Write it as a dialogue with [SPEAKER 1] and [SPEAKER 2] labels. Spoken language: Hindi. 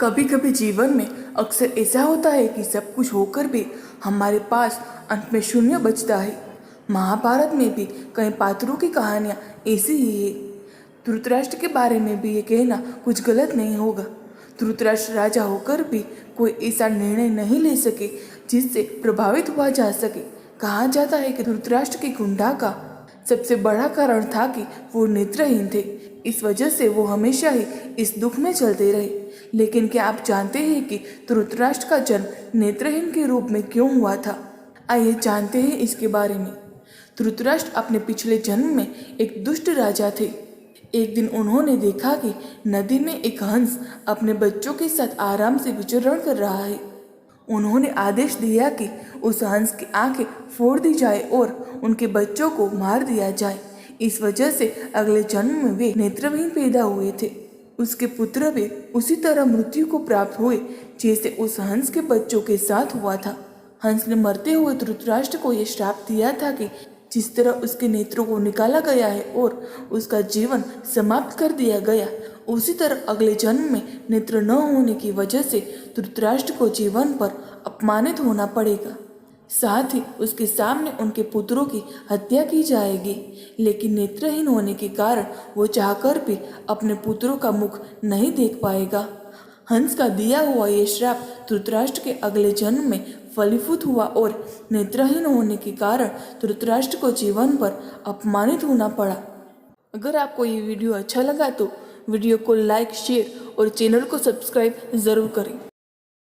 [SPEAKER 1] कभी कभी जीवन में अक्सर ऐसा होता है कि सब कुछ होकर भी हमारे पास अंत में शून्य बचता है। महाभारत में भी कई पात्रों की कहानियाँ ऐसी ही है। धृतराष्ट्र के बारे में भी ये कहना कुछ गलत नहीं होगा। धृतराष्ट्र राजा होकर भी कोई ऐसा निर्णय नहीं ले सके जिससे प्रभावित हुआ जा सके। कहा जाता है कि धृतराष्ट्र की कुंठा का सबसे बड़ा कारण था कि वो नेत्रहीन थे। इस वजह से वो हमेशा ही इस दुख में चलते रहे। लेकिन क्या आप जानते हैं कि धृतराष्ट्र का जन्म नेत्रहीन के रूप में क्यों हुआ था? आइए जानते हैं इसके बारे में। धृतराष्ट्र अपने पिछले जन्म में एक दुष्ट राजा थे। एक दिन उन्होंने देखा कि नदी में एक हंस अपने बच्चों के साथ आराम से विचरण कर रहा है। उन्होंने आदेश दिया कि उस हंस की आंखें फोड़ दी जाए और उनके बच्चों को मार दिया जाए। इस वजह से अगले जन्म में वे नेत्रहीन पैदा हुए थे। उसके पुत्र भी उसी तरह मृत्यु को प्राप्त हुए जैसे उस हंस के बच्चों के साथ हुआ था। हंस ने मरते हुए धृतराष्ट्र को यह श्राप दिया था कि जिस तरह उसके नेत्रों को निकाला गया है और उसका जीवन समाप्त कर दिया गया, उसी तरह अगले जन्म में नेत्र न होने की वजह से धृतराष्ट्र को जीवन पर अपमानित होना पड़ेगा। साथ ही उसके सामने उनके पुत्रों की हत्या की जाएगी। लेकिन नेत्रहीन होने के कारण वो चाहकर भी अपने पुत्रों का मुख नहीं देख पाएगा। हंस का दिया हुआ ये श्राप धृतराष्ट्र के अगले जन्म में फलीभूत हुआ और नेत्रहीन होने के कारण धृतराष्ट्र को जीवन पर अपमानित होना पड़ा। अगर आपको ये वीडियो अच्छा लगा तो वीडियो को लाइक, शेयर और चैनल को सब्सक्राइब जरूर करें।